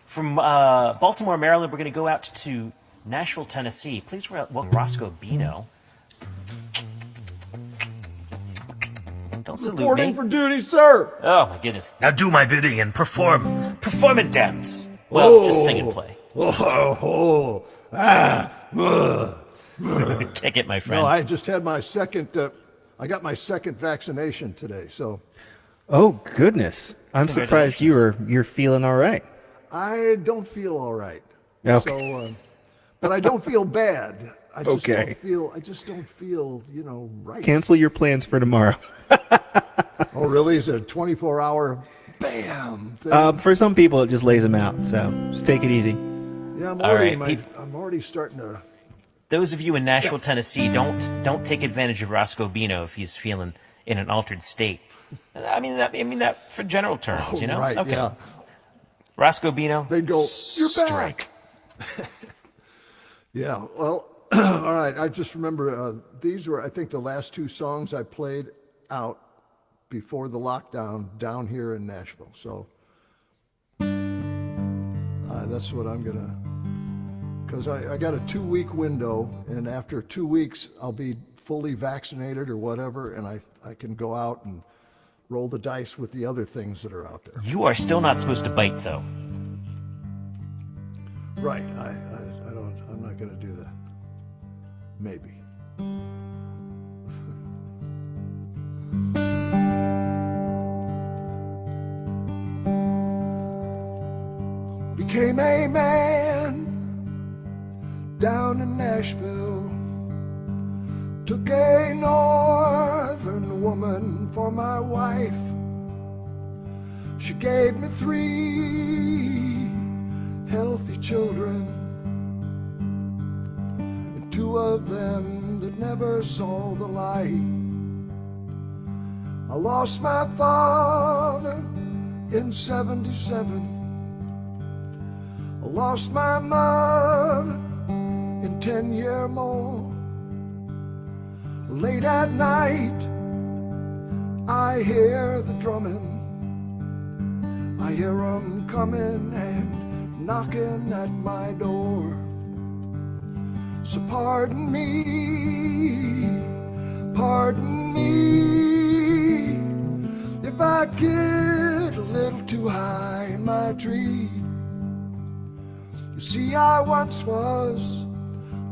From Baltimore, Maryland, we're going to go out to Nashville, Tennessee. Please welcome Roscoe Bino. Don't salute Reporting me. for duty, sir. Oh, my goodness. Now do my bidding and perform. Perform and dance. Well, just sing and play. Kick it, my friend. No, I just had my second, I got my second vaccination today, so. Oh, goodness. I'm surprised you're feeling all right. I don't feel all right. Okay. So, but I don't feel bad. I just don't feel, right. Cancel your plans for tomorrow. Oh, really? Is it a 24-hour bam thing? For some people, it just lays them out. So just take it easy. Yeah, I'm already starting to. Those of you in Nashville, Tennessee, don't take advantage of Roscoe Bino if he's feeling in an altered state. I mean that for general terms, Right, Okay. yeah. Roscoe Bino, They'd go, "You're strike." back. Yeah, well, all right. I just remember these were, I think, the last two songs I played out before the lockdown down here in Nashville. So that's what I'm gonna, because I got a 2-week window, and after 2 weeks I'll be fully vaccinated or whatever, and I can go out and roll the dice with the other things that are out there. You are still not supposed to bite, though. Right. I'm not going to do that. Maybe. Became a man down in Nashville. Took a northern woman for my wife. She gave me 3 healthy children, and 2 of them that never saw the light. I lost my father in 77. I lost my mother in 10 years more. Late at night, I hear the drumming. I hear 'em coming and knocking at my door. So pardon me if I get a little too high in my tree. You see, I once was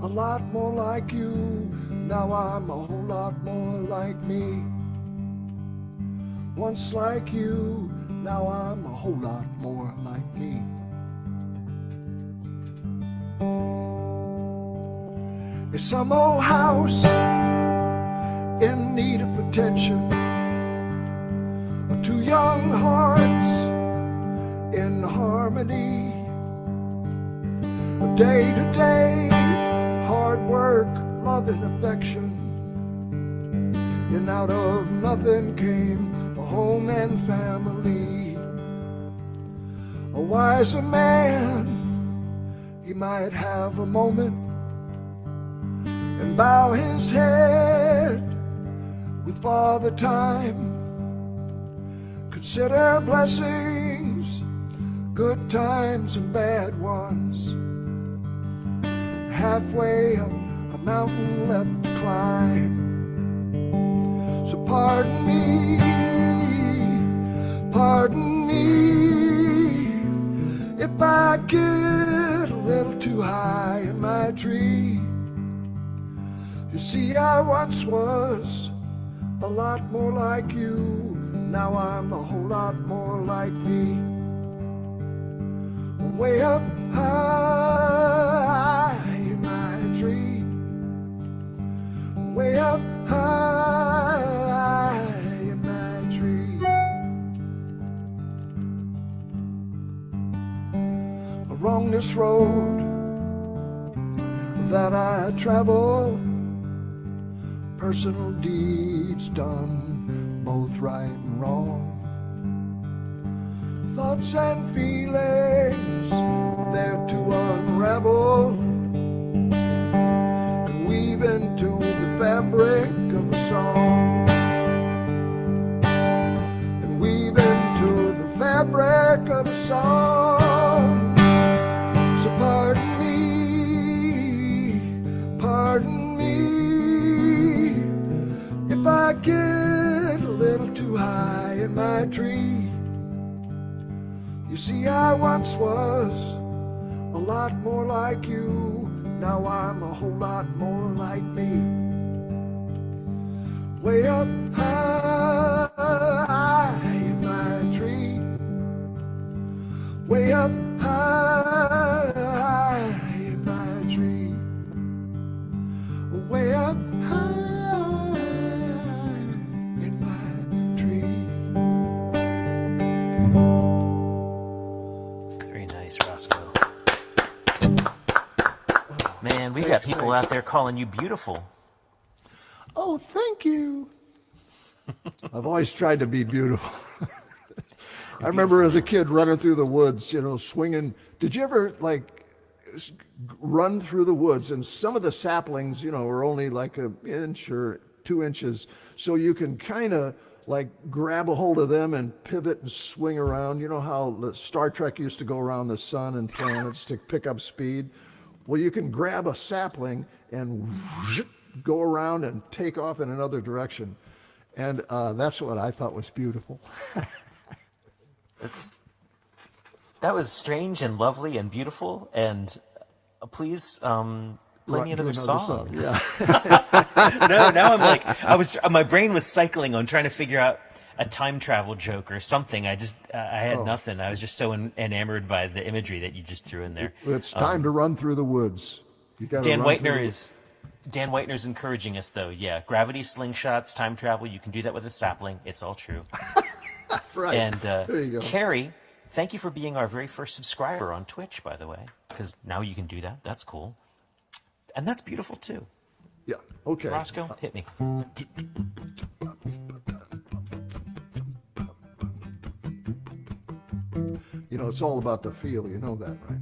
a lot more like you. Now I'm a whole lot more like me. Once like you, now I'm a whole lot more like me. It's some old house in need of attention, or 2 young hearts in harmony. Day to day, hard work, love and affection, and out of nothing came a home and family. A wiser man, he might have a moment and bow his head with Father Time. Consider blessings, good times and bad ones. Halfway up a mountain left to climb. So pardon me if I get a little too high in my tree. You see, I once was a lot more like you. Now I'm a whole lot more like me. Way up high in my tree. Way up high in my tree. Along this road that I travel, personal deeds done, both right and wrong. Thoughts and feelings there to unravel and weave into the fabric of a song. And weave into the fabric of a song. see, I once was a lot more like you. Now I'm a whole lot more like me. Way up high in my tree. Way up high in my tree. Way up high in my tree. Very nice, Roscoe. Man, we've got people out there calling you beautiful. Oh, thank you. I've always tried to be beautiful. I remember as a kid running through the woods, you know, swinging. Did you ever, like, run through the woods? And some of the saplings, you know, are only like an inch or 2 inches. So you can kind of, like, grab a hold of them and pivot and swing around. You know how the Star Trek used to go around the sun and planets to pick up speed? Well, you can grab a sapling and go around and take off in another direction. And that's what I thought was beautiful. That was strange and lovely and beautiful. And please play me another song. Yeah. No, now I'm like, my brain was cycling on trying to figure out a time travel joke or something. I had nothing. I was just so enamored by the imagery that you just threw in there. It's time to run through the woods. You gotta Dan run through Dan Whitener's encouraging us, though. Yeah, gravity slingshots, time travel. You can do that with a sapling. It's all true. Right. And there you go. Carrie, thank you for being our very first subscriber on Twitch, by the way, because now you can do that. That's cool. And that's beautiful, too. Yeah, okay. Roscoe, hit me. You know, it's all about the feel. You know that, right?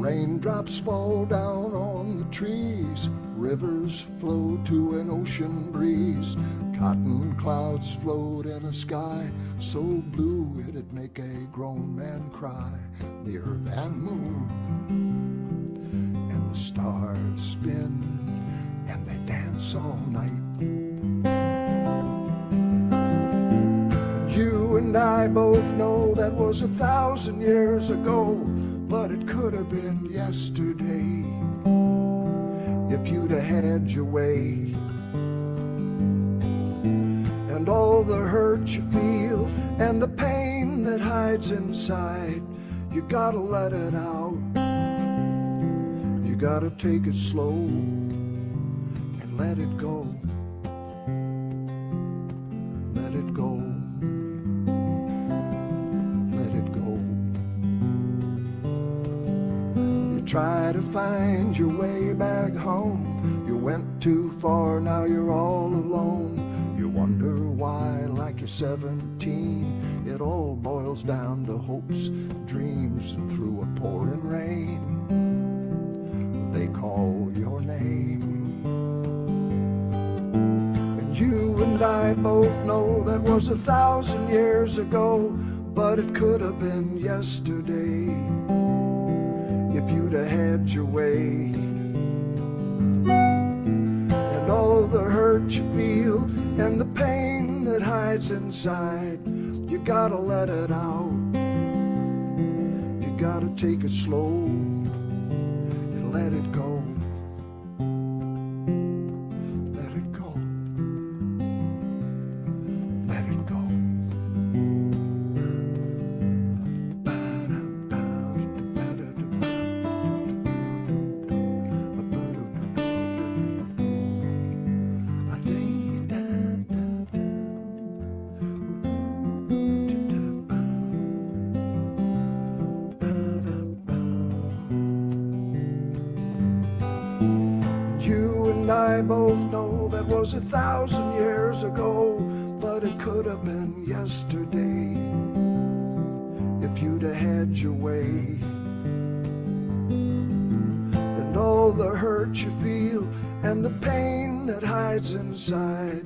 Raindrops fall down on the trees, rivers flow to an ocean breeze, cotton clouds float in a sky so blue it'd make a grown man cry. The earth and moon and the stars spin and they dance all night. You and I both know that was 1,000 years ago, but it could have been yesterday if you'd have had your way. And all the hurt you feel and the pain that hides inside, you gotta let it out. You gotta take it slow and let it go. Let it go. Try to find your way back home. You went too far, now you're all alone. You wonder why, like you're 17. It all boils down to hopes, dreams, and through a pouring rain, they call your name. And you and I both know that was 1,000 years ago, but it could have been yesterday if you'd have had your way. And all the hurt you feel and the pain that hides inside, you gotta let it out. You gotta take it slow and let it go. Let it go. Let it go. I both know that was 1,000 years ago, but it could have been yesterday if you'd have had your way. And all the hurt you feel and the pain that hides inside.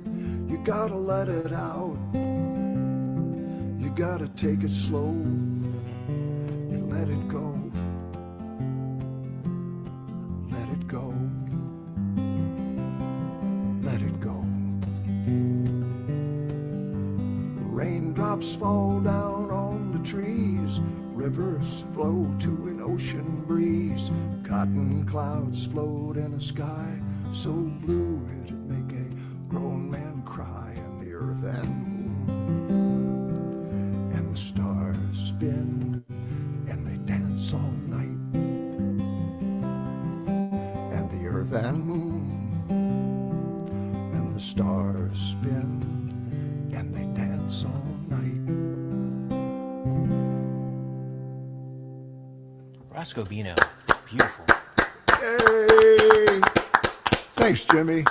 You gotta let it out. You gotta take it slow and let it go. Let it go. Let it go. Raindrops fall down on the trees. Rivers flow to an ocean breeze. Cotton clouds float in a sky so blue it'd make a grown man cry. And the earth and moon and the stars spin and they dance all night. And the earth and moon and the stars spin and they dance all night. Roscoe Bino, beautiful. Hey! Thanks, Jimmy.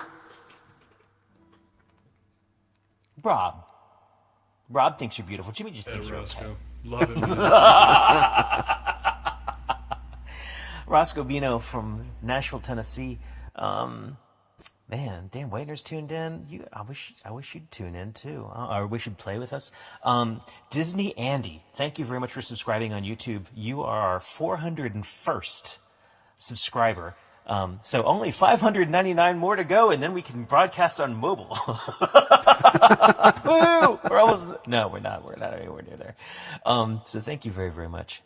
Rob thinks you're beautiful. Jimmy just thinks you're okay. Love it. Roscoe Bino from Nashville, Tennessee. Man, Dan Waitner's tuned in. I wish you'd tune in too, or wish you'd play with us. Disney Andy, thank you very much for subscribing on YouTube. You are our 401st subscriber. So only 599 more to go, and then we can broadcast on mobile. Woo! We're not anywhere near there. So thank you very, very much.